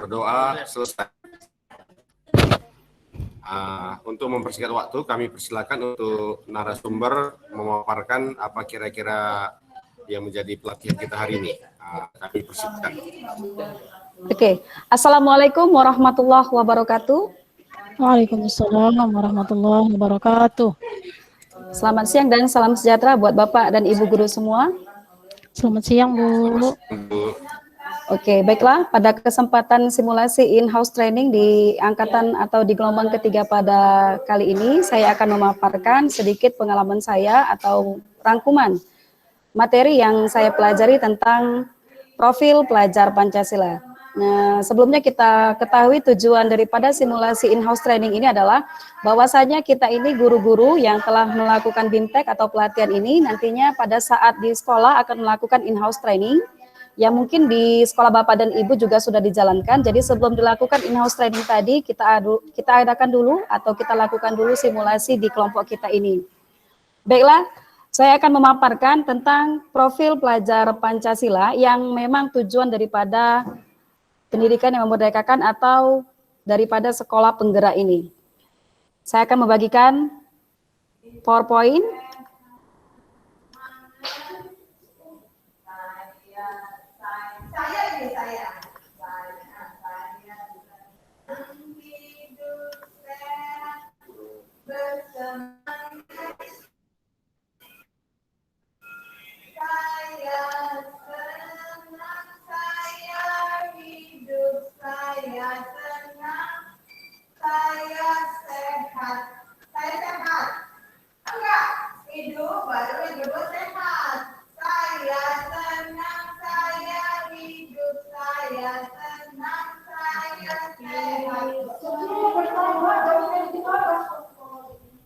berdoa selesai. Untuk mempersingkat waktu, kami persilakan untuk narasumber memaparkan apa kira-kira yang menjadi pelatihan kita hari ini. Kami persilakan. Oke. Assalamualaikum warahmatullahi wabarakatuh. Waalaikumsalam warahmatullahi wabarakatuh. Selamat siang dan salam sejahtera buat Bapak dan Ibu guru semua. Selamat siang, Bu. Oke, baiklah. Pada kesempatan simulasi in-house training di angkatan atau di gelombang ketiga pada kali ini, saya akan memaparkan sedikit pengalaman saya atau rangkuman materi yang saya pelajari tentang profil pelajar Pancasila. Nah, sebelumnya kita ketahui tujuan daripada simulasi in-house training ini adalah bahwasanya kita ini guru-guru yang telah melakukan BIMTEK atau pelatihan ini nantinya pada saat di sekolah akan melakukan in-house training yang mungkin di sekolah Bapak dan Ibu juga sudah dijalankan. Jadi sebelum dilakukan in-house training tadi kita adakan dulu atau kita lakukan dulu simulasi di kelompok kita ini. Baiklah, saya akan memaparkan tentang profil pelajar Pancasila yang memang tujuan daripada pendidikan yang memerdekakan atau daripada sekolah penggerak ini. Saya akan membagikan PowerPoint.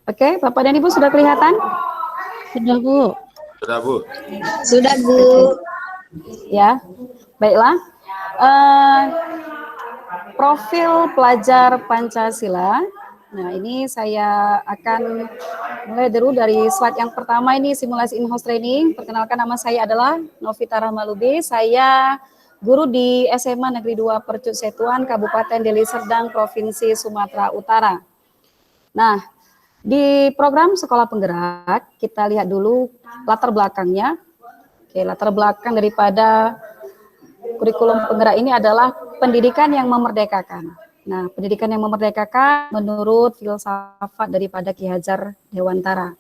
Oke, Bapak dan Ibu sudah kelihatan? Sudah, Bu. Sudah, Bu. Sudah, Bu. Ya, baiklah. Profil pelajar Pancasila. Nah, ini saya akan mulai dulu dari slide yang pertama ini simulasi in-house training. Perkenalkan, nama saya adalah Novita Rahmalubi. Saya guru di SMA Negeri 2 Percut Setuan, Kabupaten Deli Serdang, Provinsi Sumatera Utara. Nah, di program Sekolah Penggerak, kita lihat dulu latar belakangnya. Oke, latar belakang daripada kurikulum penggerak ini adalah pendidikan yang memerdekakan. Nah, pendidikan yang memerdekakan menurut filsafat daripada Ki Hajar Dewantara.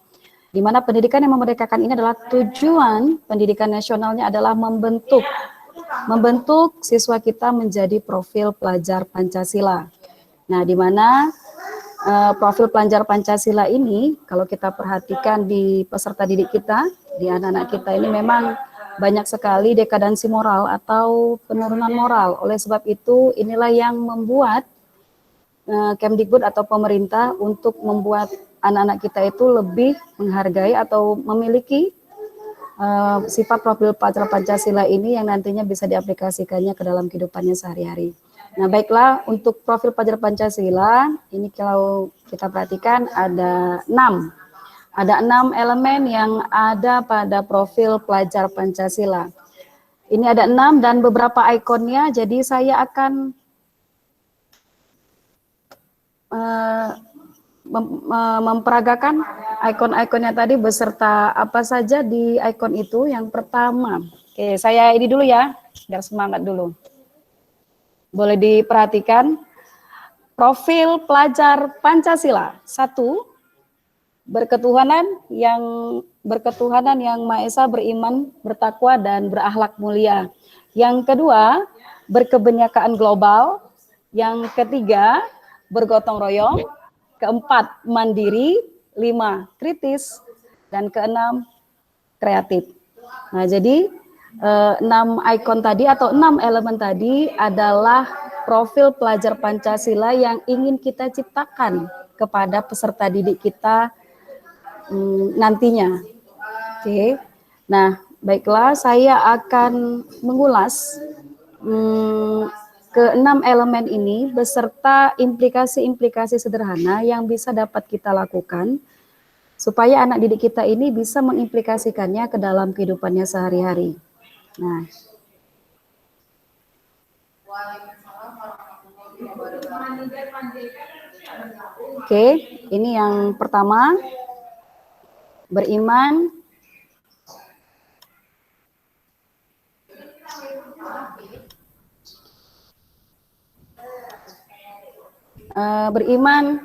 Di mana pendidikan yang memerdekakan ini adalah tujuan pendidikan nasionalnya adalah membentuk siswa kita menjadi profil pelajar Pancasila. Nah, di mana profil pelajar Pancasila ini, kalau kita perhatikan di peserta didik kita, di anak-anak kita ini memang banyak sekali dekadansi moral atau penurunan moral. Oleh sebab itu, inilah yang membuat Kemdikbud atau pemerintah untuk membuat anak-anak kita itu lebih menghargai atau memiliki sifat profil pelajar Pancasila ini yang nantinya bisa diaplikasikannya ke dalam kehidupannya sehari-hari. Nah, baiklah, untuk profil pelajar Pancasila, ini kalau kita perhatikan ada 6. Ada 6 elemen yang ada pada profil pelajar Pancasila. Ini ada 6 dan beberapa ikonnya, jadi saya akan memperagakan ikon-ikonnya tadi beserta apa saja di ikon itu. Yang pertama, oke, saya ini dulu ya, biar semangat dulu. Boleh diperhatikan profil pelajar Pancasila. 1, berketuhanan yang Maha Esa, beriman, bertakwa dan berakhlak mulia. Yang kedua, berkebenyakaan global. Yang ketiga, bergotong royong. Keempat, mandiri. 5, kritis. Dan keenam, kreatif. Nah, jadi 6 ikon tadi atau 6 elemen tadi adalah profil pelajar Pancasila yang ingin kita ciptakan kepada peserta didik kita nantinya. Oke. Nah, baiklah, saya akan mengulas ke-6 elemen ini beserta implikasi-implikasi sederhana yang bisa dapat kita lakukan supaya anak didik kita ini bisa mengimplikasikannya ke dalam kehidupannya sehari-hari. Nah, Waalaikumsalam warahmatullahi Oke, ini yang pertama, beriman beriman,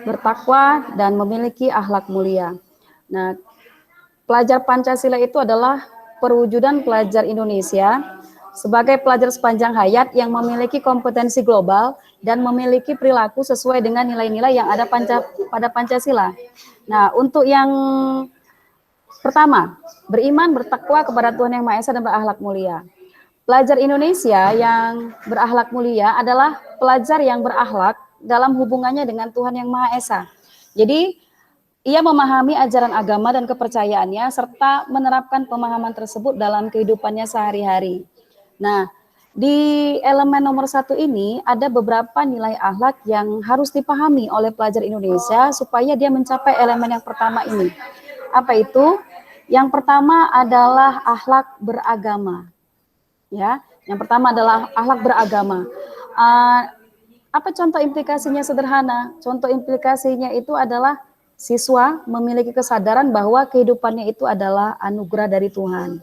bertakwa, dan memiliki akhlak mulia. Nah, pelajar Pancasila itu adalah perwujudan pelajar Indonesia sebagai pelajar sepanjang hayat yang memiliki kompetensi global dan memiliki perilaku sesuai dengan nilai-nilai yang ada pada Pancasila. Nah, untuk yang pertama, beriman, bertakwa kepada Tuhan Yang Maha Esa dan berakhlak mulia. Pelajar Indonesia yang berakhlak mulia adalah pelajar yang berakhlak dalam hubungannya dengan Tuhan Yang Maha Esa. Jadi, ia memahami ajaran agama dan kepercayaannya serta menerapkan pemahaman tersebut dalam kehidupannya sehari-hari. Nah, di elemen nomor 1 ini ada beberapa nilai akhlak yang harus dipahami oleh pelajar Indonesia supaya dia mencapai elemen yang pertama ini. Apa itu? Yang pertama adalah akhlak beragama. Ya, yang pertama adalah akhlak beragama. Apa contoh implikasinya sederhana? Contoh implikasinya itu adalah siswa memiliki kesadaran bahwa kehidupannya itu adalah anugerah dari Tuhan.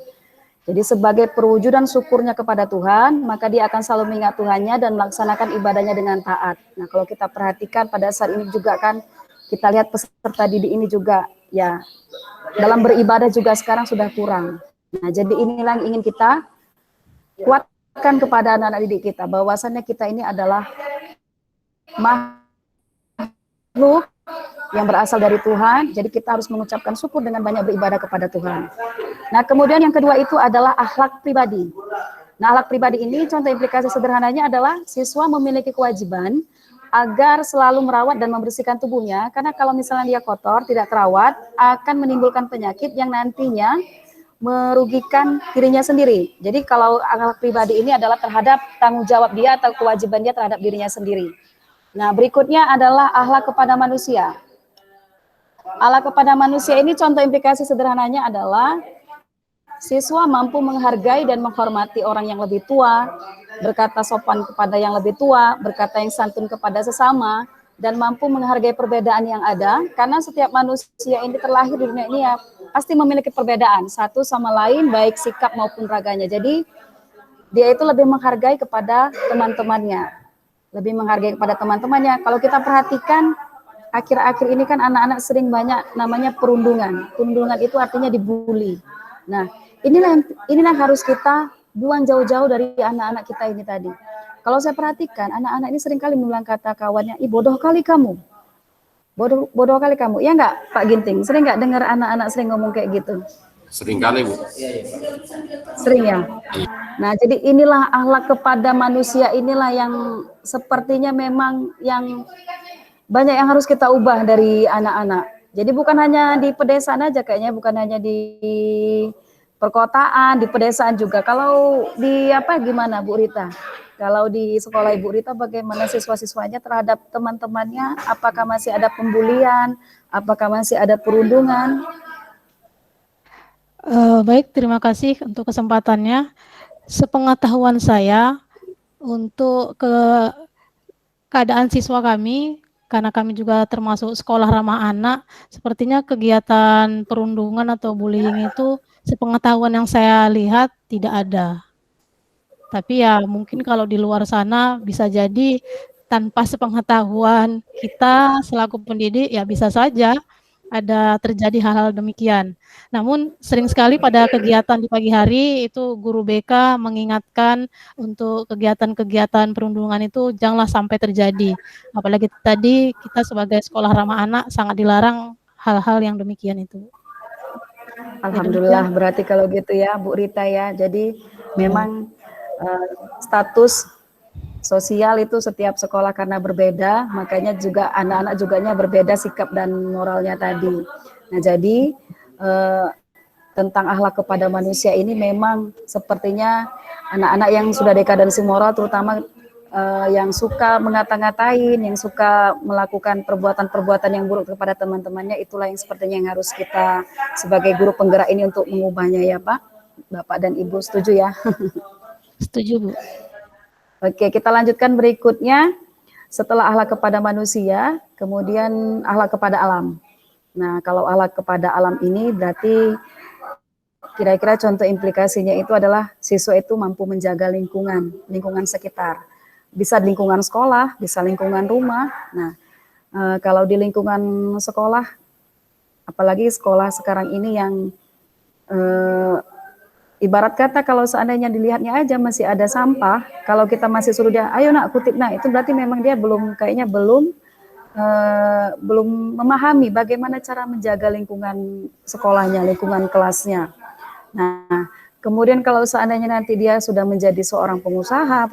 Jadi sebagai perwujudan syukurnya kepada Tuhan, maka dia akan selalu mengingat Tuhannya dan melaksanakan ibadahnya dengan taat. Nah, kalau kita perhatikan pada saat ini juga kan, kita lihat peserta didik ini juga, ya, dalam beribadah juga sekarang sudah kurang. Nah, jadi inilah yang ingin kita kuatkan kepada anak-anak didik kita, bahwasannya kita ini adalah makhluk yang berasal dari Tuhan, jadi kita harus mengucapkan syukur dengan banyak beribadah kepada Tuhan. Nah, kemudian yang kedua itu adalah akhlak pribadi. Nah, akhlak pribadi ini contoh implikasi sederhananya adalah siswa memiliki kewajiban agar selalu merawat dan membersihkan tubuhnya, karena kalau misalnya dia kotor, tidak terawat, akan menimbulkan penyakit yang nantinya merugikan dirinya sendiri. Jadi kalau akhlak pribadi ini adalah terhadap tanggung jawab dia atau kewajiban dia terhadap dirinya sendiri. Nah, berikutnya adalah akhlak kepada manusia. Akhlak kepada manusia ini contoh implikasi sederhananya adalah siswa mampu menghargai dan menghormati orang yang lebih tua, berkata sopan kepada yang lebih tua, berkata yang santun kepada sesama, dan mampu menghargai perbedaan yang ada, karena setiap manusia ini terlahir di dunia ini ya pasti memiliki perbedaan satu sama lain, baik sikap maupun raganya. Jadi dia itu lebih menghargai kepada teman-temannya, lebih menghargai kepada teman-temannya. Kalau kita perhatikan akhir-akhir ini kan anak-anak sering banyak namanya perundungan. Perundungan itu artinya dibully. Nah, inilah yang harus kita buang jauh-jauh dari anak-anak kita ini tadi. Kalau saya perhatikan, anak-anak ini sering kali mengulang kata kawannya, "Ih, bodoh kali kamu. Bodoh kali kamu." Ya enggak, Pak Ginting? Sering enggak dengar anak-anak sering ngomong kayak gitu? Sering kali, Bu. Sering ya? Nah, jadi inilah akhlak kepada manusia, inilah yang sepertinya memang yang banyak yang harus kita ubah dari anak-anak. Jadi bukan hanya di pedesaan aja kayaknya, bukan hanya di perkotaan, di pedesaan juga. Kalau di gimana Bu Rita? Kalau di sekolah Ibu Rita bagaimana siswa-siswanya terhadap teman-temannya? Apakah masih ada pembulian? Apakah masih ada perundungan? Baik, terima kasih untuk kesempatannya. Sepengetahuan saya untuk keadaan siswa kami, karena kami juga termasuk sekolah ramah anak, sepertinya kegiatan perundungan atau bullying itu sepengetahuan yang saya lihat tidak ada. Tapi ya mungkin kalau di luar sana bisa jadi tanpa sepengetahuan kita selaku pendidik ya bisa saja ada terjadi hal-hal demikian. Namun sering sekali pada kegiatan di pagi hari itu guru BK mengingatkan untuk kegiatan-kegiatan perundungan itu janganlah sampai terjadi. Apalagi tadi kita sebagai sekolah ramah anak sangat dilarang hal-hal yang demikian itu. Alhamdulillah, berarti kalau gitu ya Bu Rita ya. Jadi memang status sosial itu setiap sekolah karena berbeda, makanya juga anak-anak juganya berbeda sikap dan moralnya tadi. Nah, jadi tentang akhlak kepada manusia ini memang sepertinya anak-anak yang sudah dekadensi moral, terutama yang suka mengata-ngatain, yang suka melakukan perbuatan-perbuatan yang buruk kepada teman-temannya, itulah yang sepertinya yang harus kita sebagai guru penggerak ini untuk mengubahnya ya Pak, Bapak dan Ibu, setuju ya? Setuju Bu. Oke, kita lanjutkan berikutnya. Setelah akhlak kepada manusia, kemudian akhlak kepada alam. Nah, kalau akhlak kepada alam ini berarti kira-kira contoh implikasinya itu adalah siswa itu mampu menjaga lingkungan sekitar. Bisa lingkungan sekolah, bisa lingkungan rumah. Nah, kalau di lingkungan sekolah, apalagi sekolah sekarang ini yang ibarat kata kalau seandainya dilihatnya aja masih ada sampah, kalau kita masih suruh dia, ayo nak kutip, nah itu berarti memang dia belum memahami bagaimana cara menjaga lingkungan sekolahnya, lingkungan kelasnya. Nah, kemudian kalau seandainya nanti dia sudah menjadi seorang pengusaha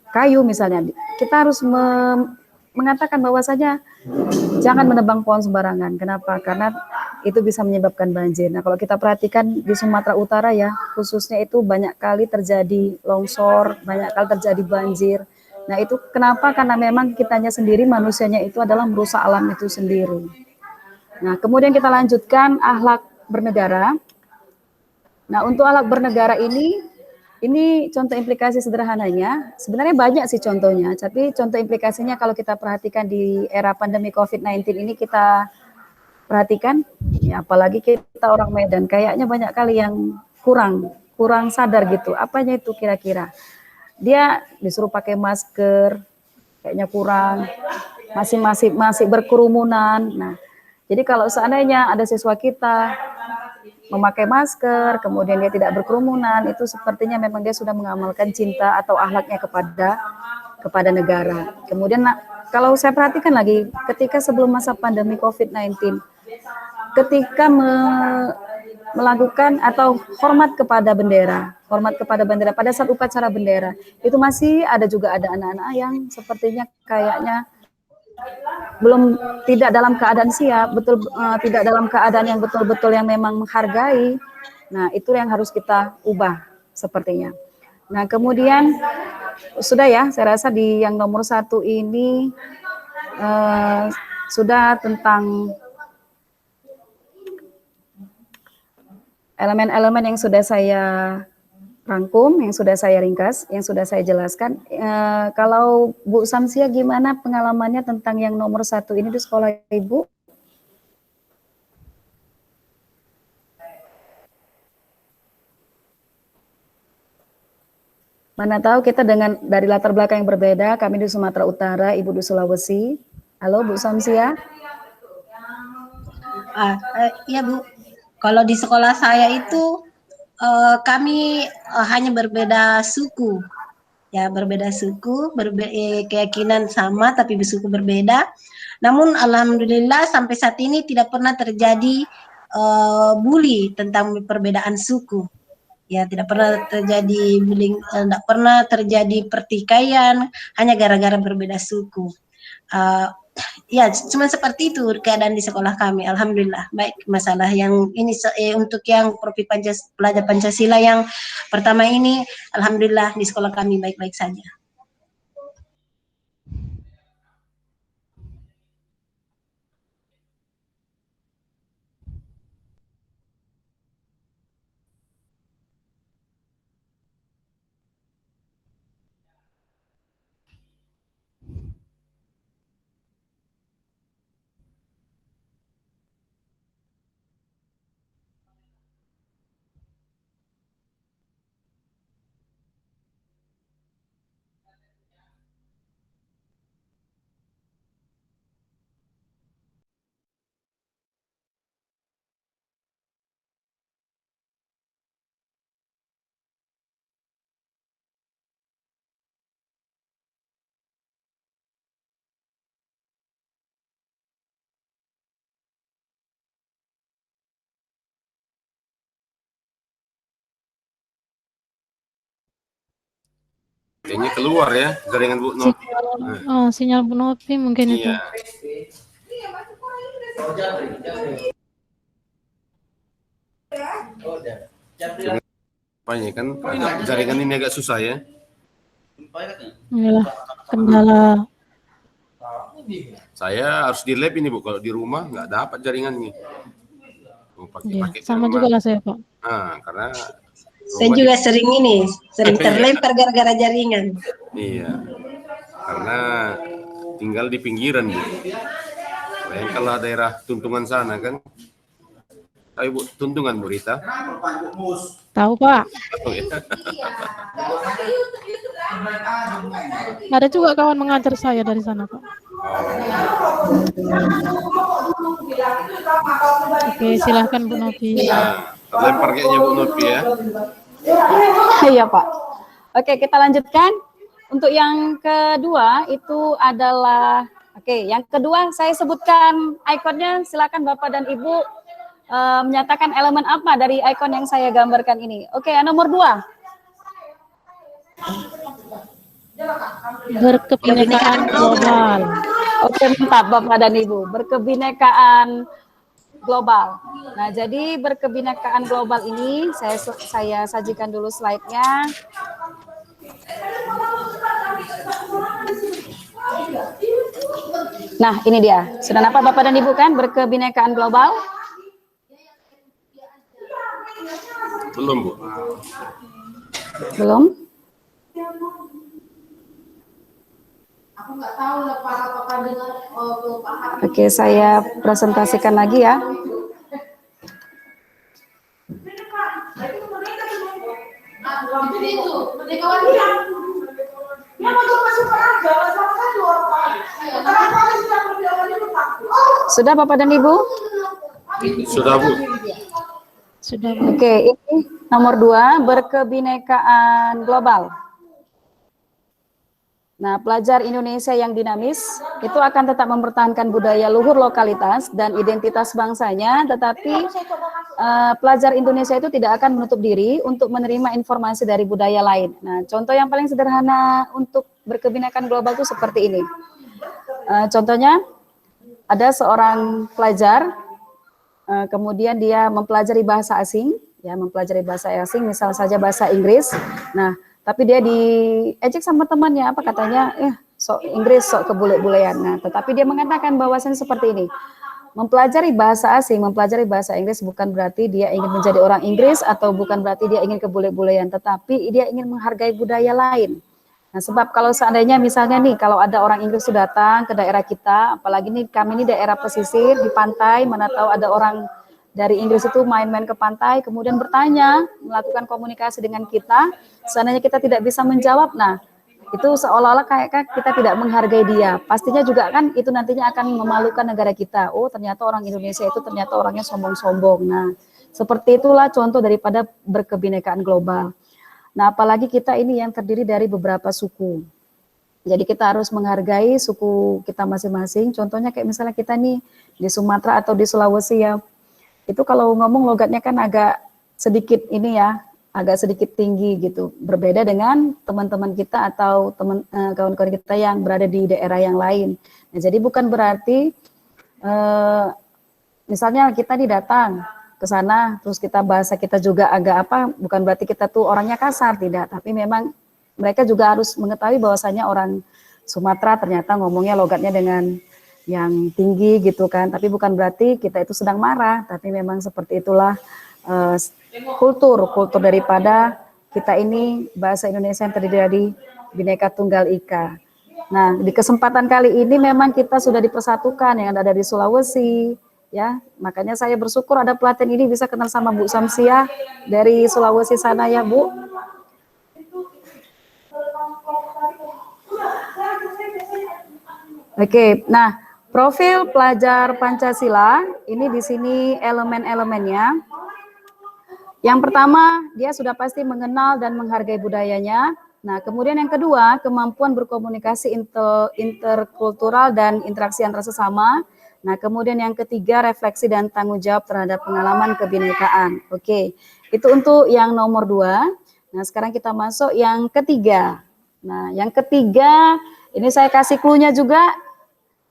kayu misalnya, kita harus mengatakan bahwasanya jangan menebang pohon sembarangan. Kenapa? Karena itu bisa menyebabkan banjir. Nah, kalau kita perhatikan di Sumatera Utara ya, khususnya itu banyak kali terjadi longsor, banyak kali terjadi banjir. Nah, itu kenapa? Karena memang kitanya sendiri, manusianya itu adalah merusak alam itu sendiri. Nah, kemudian kita lanjutkan akhlak bernegara. Nah, untuk akhlak bernegara ini contoh implikasi sederhananya, sebenarnya banyak sih contohnya, tapi contoh implikasinya kalau kita perhatikan di era pandemi COVID-19 ini kita perhatikan, ya apalagi kita orang Medan, kayaknya banyak kali yang kurang sadar gitu. Apanya itu kira-kira? Dia disuruh pakai masker, kayaknya kurang, masih berkerumunan. Nah, jadi kalau seandainya ada siswa kita memakai masker, kemudian dia tidak berkerumunan, itu sepertinya memang dia sudah mengamalkan cinta atau akhlaknya kepada negara. Kemudian kalau saya perhatikan lagi, ketika sebelum masa pandemi COVID-19, ketika melakukan atau hormat kepada bendera pada saat upacara bendera, itu masih ada anak-anak yang sepertinya kayaknya tidak dalam keadaan siap, tidak dalam keadaan yang betul-betul yang memang menghargai. Nah, itu yang harus kita ubah sepertinya. Nah, kemudian sudah ya, saya rasa di yang nomor 1 ini sudah tentang elemen-elemen yang sudah saya rangkum, yang sudah saya ringkas, yang sudah saya jelaskan. Kalau Bu Samsia gimana pengalamannya tentang yang nomor 1 ini di sekolah Ibu? Mana tahu kita dari latar belakang yang berbeda, kami di Sumatera Utara, Ibu di Sulawesi. Halo Bu Samsia. Iya Bu, kalau di sekolah saya itu kami hanya berbeda suku, ya berbeda suku, keyakinan sama tapi suku berbeda. Namun alhamdulillah sampai saat ini tidak pernah terjadi bully tentang perbedaan suku. Ya tidak pernah terjadi bullying, tidak pernah terjadi pertikaian hanya gara-gara berbeda suku. Ya, cuma seperti itu keadaan di sekolah kami. Alhamdulillah baik. Masalah yang ini untuk yang pelajar Pancasila yang pertama ini, alhamdulillah di sekolah kami baik-baik saja. Kayaknya keluar ya jaringan Bu Novi. Sinyal Bu Novi mungkin itu. Iya. Apanya kan jaringan ini agak susah ya. Inilah kendala. Saya harus di lab ini Bu, kalau di rumah nggak dapat jaringan nih. Sama juga lah saya Pak. Karena Saya juga sering terlempar gara-gara jaringan. Iya, karena tinggal di pinggiran, Bu. Bayangkanlah daerah Tuntungan sana kan. Ayo Bu, Tuntungan Bu Rita. Tahu Pak. Oh, ya. Ada juga kawan mengajar saya dari sana Pak. Oke, silahkan Bu Novi. Nah, terlempar kayaknya Bu Novi ya. Iya Pak. Oke, kita lanjutkan. Untuk yang kedua itu adalah, yang kedua saya sebutkan ikonnya, silakan Bapak dan Ibu menyatakan elemen apa dari ikon yang saya gambarkan ini. Oke, yang nomor 2. Berkebinekaan global. Oke, mantap Bapak dan Ibu. Berkebinekaan global. Nah, jadi berkebinekaan global ini saya sajikan dulu slide-nya. Nah, ini dia. Sudah nampak Bapak dan Ibu kan berkebinekaan global? Belum Bu. Belum? Oke, saya presentasikan lagi ya. Sudah Bapak dan Ibu? Sudah Bu. Sudah Bu. Oke, ini nomor 2, berkebinekaan global. Nah, pelajar Indonesia yang dinamis itu akan tetap mempertahankan budaya luhur lokalitas dan identitas bangsanya, tetapi pelajar Indonesia itu tidak akan menutup diri untuk menerima informasi dari budaya lain. Nah, contoh yang paling sederhana untuk berkebinekaan global itu seperti ini. Contohnya, ada seorang pelajar, kemudian dia mempelajari bahasa asing, misal saja bahasa Inggris. Nah, tapi dia diejek sama temannya, apa katanya, sok Inggris, sok kebule-bulean. Nah, tetapi dia mengatakan bahwasannya seperti ini, mempelajari bahasa asing, mempelajari bahasa Inggris bukan berarti dia ingin menjadi orang Inggris atau bukan berarti dia ingin kebule-bulean, tetapi dia ingin menghargai budaya lain. Nah, sebab kalau seandainya misalnya nih, kalau ada orang Inggris sudah datang ke daerah kita, apalagi nih kami ini daerah pesisir di pantai, mana tahu ada orang dari Inggris itu main-main ke pantai, kemudian bertanya, melakukan komunikasi dengan kita, seandainya kita tidak bisa menjawab, nah itu seolah-olah kayak kita tidak menghargai dia. Pastinya juga kan itu nantinya akan memalukan negara kita. Oh, ternyata orang Indonesia itu ternyata orangnya sombong-sombong. Nah, seperti itulah contoh daripada berkebinekaan global. Nah, apalagi kita ini yang terdiri dari beberapa suku. Jadi kita harus menghargai suku kita masing-masing. Contohnya kayak misalnya kita nih di Sumatera atau di Sulawesi ya, itu kalau ngomong logatnya kan agak sedikit ini ya, agak sedikit tinggi gitu. Berbeda dengan teman-teman kita atau kawan-kawan kita yang berada di daerah yang lain. Nah, jadi bukan berarti misalnya kita datang ke sana, terus kita bahasa kita juga agak bukan berarti kita tuh orangnya kasar, tidak. Tapi memang mereka juga harus mengetahui bahwasanya orang Sumatera ternyata ngomongnya logatnya dengan yang tinggi gitu kan, tapi bukan berarti kita itu sedang marah, tapi memang seperti itulah kultur daripada kita ini bahasa Indonesia yang terdiri dari Bhinneka Tunggal Ika. Nah, di kesempatan kali ini memang kita sudah dipersatukan yang ada di Sulawesi, ya, makanya saya bersyukur ada pelatihan ini bisa kenal sama Bu Samsia dari Sulawesi sana ya Bu. Oke, nah profil pelajar Pancasila ini di sini elemen-elemennya. Yang pertama, dia sudah pasti mengenal dan menghargai budayanya. Nah, kemudian yang kedua, kemampuan berkomunikasi interkultural dan interaksi antar sesama. Nah, kemudian yang ketiga, refleksi dan tanggung jawab terhadap pengalaman kebinekaan. Oke, itu untuk yang nomor 2. Nah, sekarang kita masuk yang ketiga. Nah, yang ketiga, ini saya kasih clue-nya juga.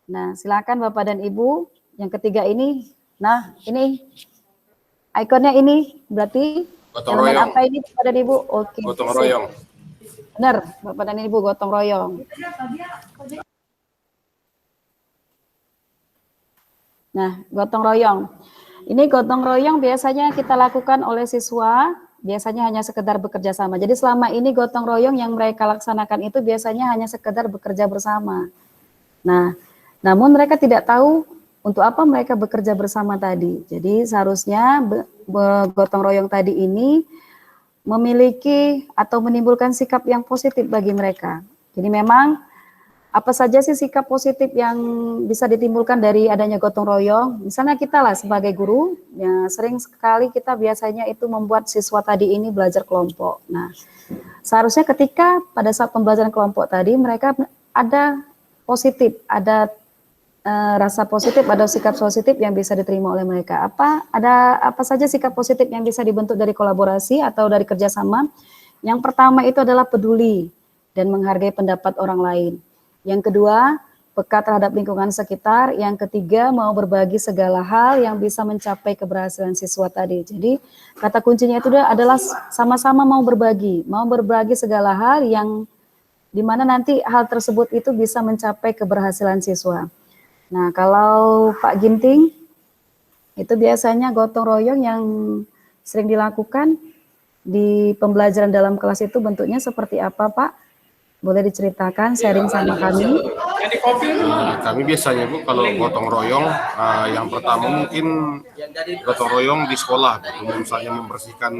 Nah, silakan Bapak dan Ibu. Yang ketiga ini, nah ini ikonnya ini berarti Gotong royong. apa ini Bapak dan Ibu? Oke. Gotong royong. Benar, Bapak dan Ibu, gotong royong. Nah, gotong royong. Ini gotong royong biasanya kita lakukan oleh siswa biasanya hanya sekedar bekerja sama. Jadi selama ini gotong royong yang mereka laksanakan itu biasanya hanya sekedar bekerja bersama. Nah, namun mereka tidak tahu untuk apa mereka bekerja bersama tadi. Jadi seharusnya gotong royong tadi ini memiliki atau menimbulkan sikap yang positif bagi mereka. Jadi memang apa saja sih sikap positif yang bisa ditimbulkan dari adanya gotong royong? Misalnya kita lah sebagai guru, ya sering sekali kita biasanya itu membuat siswa tadi ini belajar kelompok. Nah, seharusnya ketika pada saat pembelajaran kelompok tadi mereka ada positif, ada rasa positif, ada sikap positif yang bisa diterima oleh mereka. Apa saja sikap positif yang bisa dibentuk dari kolaborasi atau dari kerjasama? Yang pertama itu adalah peduli dan menghargai pendapat orang lain. Yang kedua, peka terhadap lingkungan sekitar. Yang ketiga, mau berbagi segala hal yang bisa mencapai keberhasilan siswa tadi. Jadi kata kuncinya itu adalah sama-sama mau berbagi segala hal yang dimana nanti hal tersebut itu bisa mencapai keberhasilan siswa. Nah, kalau Pak Ginting, itu biasanya gotong royong yang sering dilakukan di pembelajaran dalam kelas itu bentuknya seperti apa, Pak? Boleh diceritakan, sharing sama kami? Kami biasanya Bu, kalau gotong royong, yang pertama mungkin gotong royong di sekolah, gitu. Misalnya membersihkan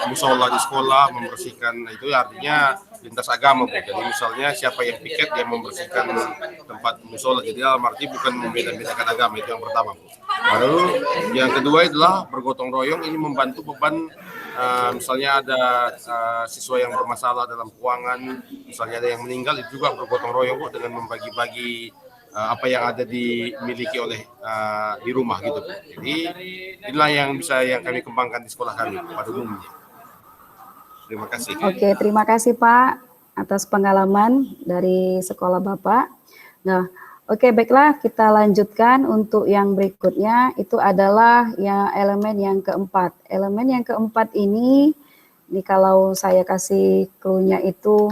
musola di sekolah, membersihkan itu artinya lintas agama Bu. Jadi misalnya siapa yang piket dia membersihkan tempat musola. Jadi dalam arti bukan membeda-bedakan agama, itu yang pertama Bu. Lalu yang kedua adalah bergotong royong ini membantu beban. Misalnya ada siswa yang bermasalah dalam keuangan, misalnya ada yang meninggal, itu juga bergotong royong Bu, dengan membagi-bagi apa yang ada dimiliki oleh di rumah gitu Bu. Jadi inilah yang kami kembangkan di sekolah kami pada umumnya. Terima kasih. Oke, terima kasih Pak atas pengalaman dari sekolah Bapak. Nah, oke, baiklah, kita lanjutkan untuk yang berikutnya. Itu adalah ya elemen yang keempat. Elemen yang keempat ini kalau saya kasih clue-nya itu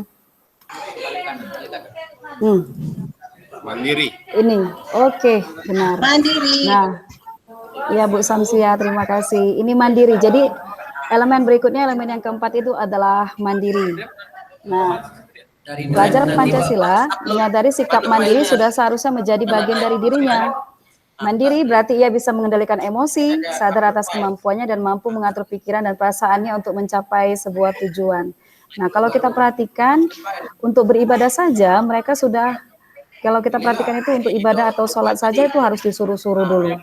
Mandiri. ini. Oke, benar. Mandiri. Nah, ya Bu Samsia, terima kasih. Ini mandiri. Jadi elemen berikutnya, elemen yang keempat itu adalah mandiri. Nah, pelajar Pancasila menyadari sikap mandiri sudah seharusnya menjadi bagian dari dirinya. Mandiri berarti ia bisa mengendalikan emosi, sadar atas kemampuannya, dan mampu mengatur pikiran dan perasaannya untuk mencapai sebuah tujuan. Nah, kalau kita perhatikan, untuk beribadah saja, mereka sudah, kalau kita perhatikan itu untuk ibadah atau sholat saja itu harus disuruh-suruh dulu.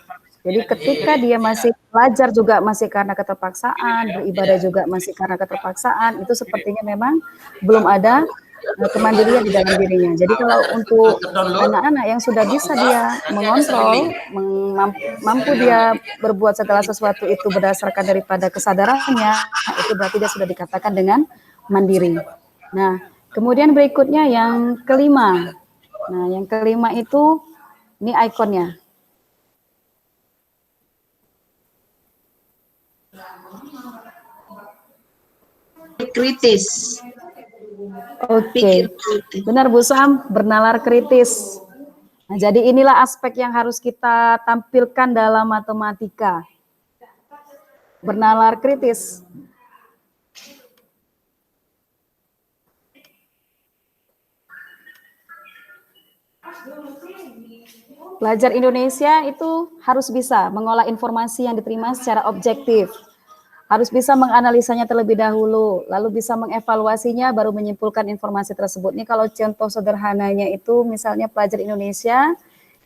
Jadi ketika dia masih belajar juga masih karena keterpaksaan, beribadah juga masih karena keterpaksaan, itu sepertinya memang belum ada kemandirian di dalam dirinya. Jadi kalau untuk anak-anak yang sudah bisa dia mengontrol, mampu dia berbuat segala sesuatu itu berdasarkan daripada kesadarannya, itu berarti dia sudah dikatakan dengan mandiri. Nah, kemudian berikutnya yang kelima. Nah, yang kelima itu ini ikonnya. Kritis. Oke, benar Bu Sam, bernalar kritis. Nah, jadi inilah aspek yang harus kita tampilkan dalam matematika. Bernalar kritis. Pelajar Indonesia itu harus bisa mengolah informasi yang diterima secara objektif. Harus bisa menganalisanya terlebih dahulu, lalu bisa mengevaluasinya, baru menyimpulkan informasi tersebut. Ini kalau contoh sederhananya itu, misalnya pelajar Indonesia,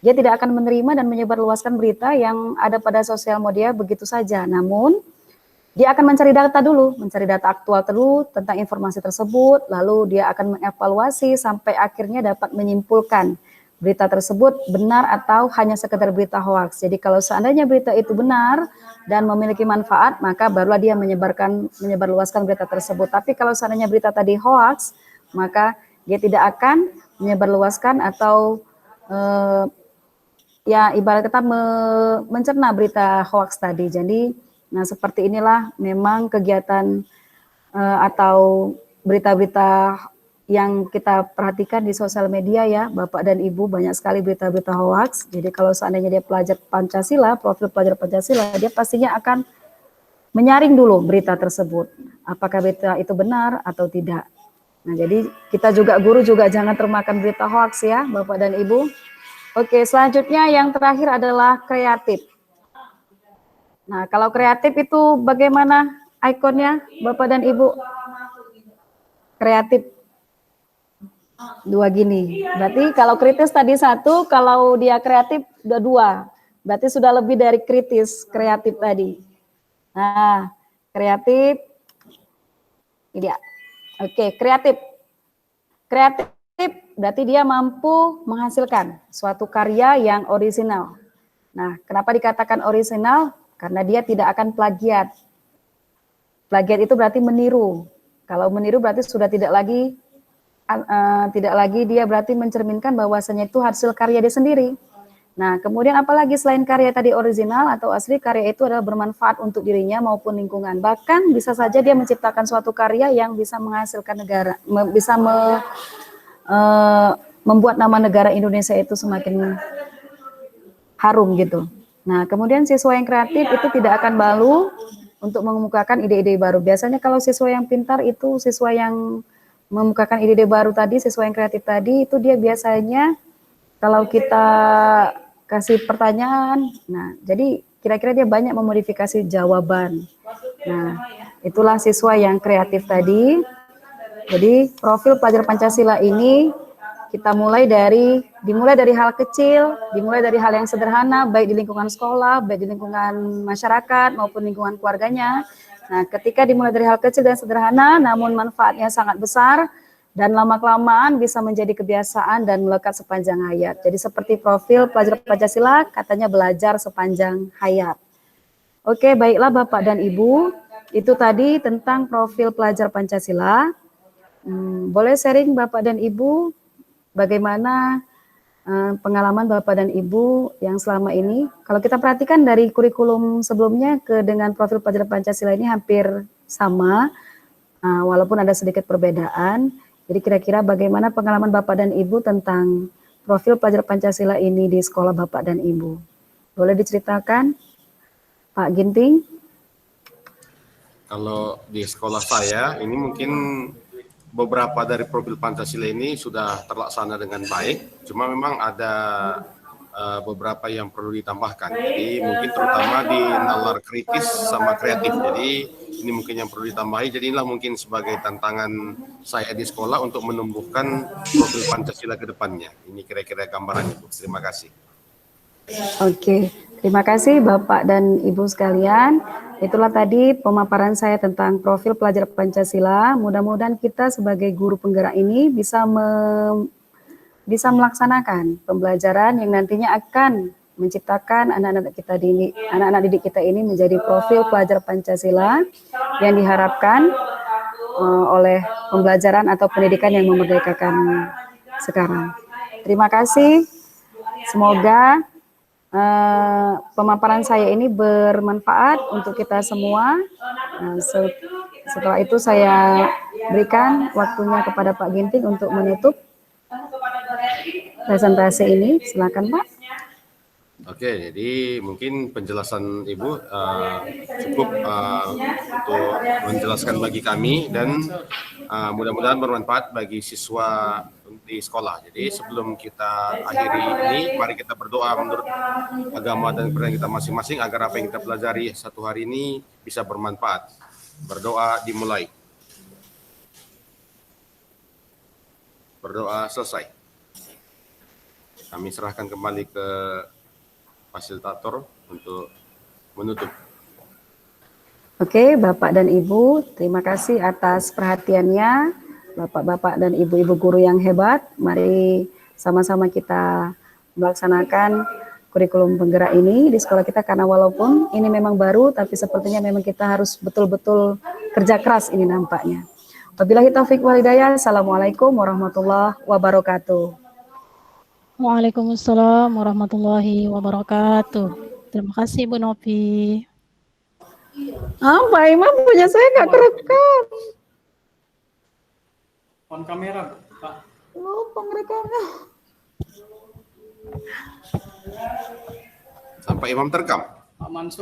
dia tidak akan menerima dan menyebarluaskan berita yang ada pada sosial media begitu saja. Namun, dia akan mencari data dulu, mencari data aktual dulu tentang informasi tersebut, lalu dia akan mengevaluasi sampai akhirnya dapat menyimpulkan berita tersebut benar atau hanya sekedar berita hoaks. Jadi kalau seandainya berita itu benar dan memiliki manfaat, maka barulah dia menyebarluaskan berita tersebut. Tapi kalau seandainya berita tadi hoaks, maka dia tidak akan menyebarluaskan atau ya ibarat kata mencerna berita hoaks tadi. Jadi nah seperti inilah memang kegiatan atau berita-berita yang kita perhatikan di sosial media ya, Bapak dan Ibu, banyak sekali berita-berita hoaks. Jadi kalau seandainya dia pelajar Pancasila, profil pelajar Pancasila, dia pastinya akan menyaring dulu berita tersebut. Apakah berita itu benar atau tidak. Nah, jadi kita juga guru juga jangan termakan berita hoax ya, Bapak dan Ibu. Oke, selanjutnya yang terakhir adalah kreatif. Nah, kalau kreatif itu bagaimana ikonnya, Bapak dan Ibu? Kreatif. Dua gini. Berarti kalau kritis tadi satu, kalau dia kreatif udah dua. Berarti sudah lebih dari kritis, kreatif tadi. Nah, kreatif. Ini dia. Oke, kreatif. Kreatif berarti dia mampu menghasilkan suatu karya yang orisinal. Nah, kenapa dikatakan orisinal? Karena dia tidak akan plagiat. Plagiat itu berarti meniru. Kalau meniru berarti sudah tidak lagi dia berarti mencerminkan bahwasanya itu hasil karya dia sendiri. Nah, kemudian apalagi selain karya tadi original atau asli, karya itu adalah bermanfaat untuk dirinya maupun lingkungan. Bahkan bisa saja dia menciptakan suatu karya yang bisa menghasilkan negara, bisa membuat nama negara Indonesia itu semakin harum gitu. Nah, kemudian siswa yang kreatif itu tidak akan malu untuk mengemukakan ide-ide baru. Biasanya kalau siswa yang pintar itu siswa yang mengemukakan ide-ide baru tadi, siswa yang kreatif tadi itu dia biasanya kalau kita kasih pertanyaan, nah jadi kira-kira dia banyak memodifikasi jawaban. Nah, itulah siswa yang kreatif tadi. Jadi profil pelajar Pancasila ini kita dimulai dari hal kecil, dimulai dari hal yang sederhana, baik di lingkungan sekolah, baik di lingkungan masyarakat maupun lingkungan keluarganya. Nah, ketika dimulai dari hal kecil dan sederhana, namun manfaatnya sangat besar, dan lama-kelamaan bisa menjadi kebiasaan dan melekat sepanjang hayat. Jadi seperti profil pelajar Pancasila, katanya belajar sepanjang hayat. Oke, baiklah Bapak dan Ibu, itu tadi tentang profil pelajar Pancasila. Boleh sharing Bapak dan Ibu, bagaimana pengalaman Bapak dan Ibu yang selama ini? Kalau kita perhatikan dari kurikulum sebelumnya dengan profil pelajar Pancasila ini hampir sama, walaupun ada sedikit perbedaan. Jadi kira-kira bagaimana pengalaman Bapak dan Ibu tentang profil pelajar Pancasila ini di sekolah Bapak dan Ibu? Boleh diceritakan, Pak Ginting? Kalau di sekolah saya, ini mungkin beberapa dari profil Pancasila ini sudah terlaksana dengan baik, cuma memang ada beberapa yang perlu ditambahkan. Jadi mungkin terutama di nalar kritis sama kreatif. Jadi ini mungkin yang perlu ditambahi. Jadi inilah mungkin sebagai tantangan saya di sekolah untuk menumbuhkan profil Pancasila ke depannya. Ini kira-kira gambarannya, Bu. Terima kasih. Oke, terima kasih Bapak dan Ibu sekalian. Itulah tadi pemaparan saya tentang profil pelajar Pancasila. Mudah-mudahan kita sebagai guru penggerak ini bisa melaksanakan pembelajaran yang nantinya akan menciptakan anak-anak didik kita ini menjadi profil pelajar Pancasila yang diharapkan oleh pembelajaran atau pendidikan yang memerdekakan sekarang. Terima kasih. Semoga pemaparan saya ini bermanfaat untuk kita semua. Setelah itu saya berikan waktunya kepada Pak Ginting untuk menutup presentasi ini. Silakan Pak. Oke, jadi mungkin penjelasan Ibu cukup untuk menjelaskan bagi kami dan mudah-mudahan bermanfaat bagi siswa di sekolah. Jadi sebelum kita akhiri ini, mari kita berdoa menurut agama dan kepercayaan kita masing-masing agar apa yang kita pelajari satu hari ini bisa bermanfaat. Berdoa dimulai. Berdoa selesai. Kami serahkan kembali ke fasilitator untuk menutup. Oke, Bapak dan Ibu, terima kasih atas perhatiannya. Bapak-bapak dan ibu-ibu guru yang hebat, mari sama-sama kita melaksanakan kurikulum penggerak ini di sekolah kita, karena walaupun ini memang baru, tapi sepertinya memang kita harus betul-betul kerja keras ini nampaknya. Wabillahi taufiq wal hidayah. Assalamualaikum warahmatullahi wabarakatuh. Waalaikumsalam warahmatullahi wabarakatuh. Terima kasih Bu Novi. Pak Imam punya saya nggak kerekam. On kamera, Pak. Lupa ngerekamnya. Sampai Imam terekam. Pak Mansur.